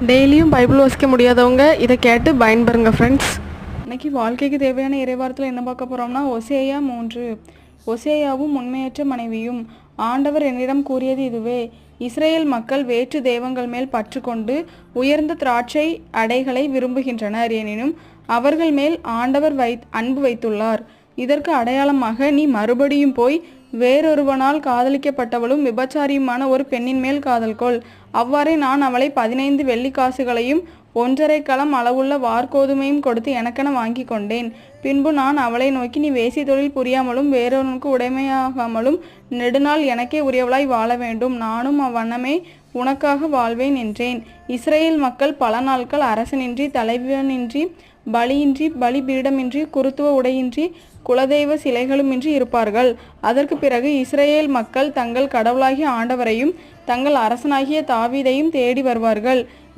டெய்லியும் பைபிள் வாசிக்க முடியாதவங்க இதை கேட்டு பயன்பெறுங்க ஃப்ரெண்ட்ஸ். இன்னைக்கு வாழ்க்கைக்கு தேவையான இறைவாரத்தில் என்ன பார்க்க போகிறோம்னா ஓசேயா 3. ஓசேயாவும் உண்மையற்ற மனைவியும். ஆண்டவர் என்னிடம் கூறியது இதுவே: இஸ்ரேல் மக்கள் வேற்று தெய்வங்கள் மேல் பற்று கொண்டு உயர்ந்த திராட்சை அடைகளை விரும்புகின்றனர். எனினும் அவர்கள் மேல் ஆண்டவர் அன்பு வைத்துள்ளார். இதற்கு அடையாளமாக நீ மறுபடியும் போய் வேறொருவனால் காதலிக்கப்பட்டவளும் விபச்சாரியுமான ஒரு பெண்ணின் மேல் காதல் கொள். அவ்வாறே நான் அவளை 15 வெள்ளிக்காசுகளையும் 1.5 கலம் அளவுள்ள வார்கோதுமையும் கொடுத்து எனக்கென வாங்கி கொண்டேன். பின்பு நான் அவளை நோக்கி, நீ வேசி தொழில் புரியாமலும் வேறொருவனுக்கு உடைமையாகாமலும் நெடுநாள் எனக்கே உரியவளாய் வாழ வேண்டும். நானும் அவ்வண்ணமே உனக்காக வாழ்வேன் என்றேன். இஸ்ரேல் மக்கள் பல நாட்கள் அரசனின்றி, தலைவனின்றி, பலியின்றி, பலிபீடமின்றி, குருத்துவ உடையின்றி, குலதெய்வ சிலைகளுமின்றி இருப்பார்கள். அதற்கு பிறகு இஸ்ரேல் மக்கள் தங்கள் கடவுளாகிய ஆண்டவரையும் தங்கள் அரசனாகிய தாவீதையும் தேடி வருவார்கள்.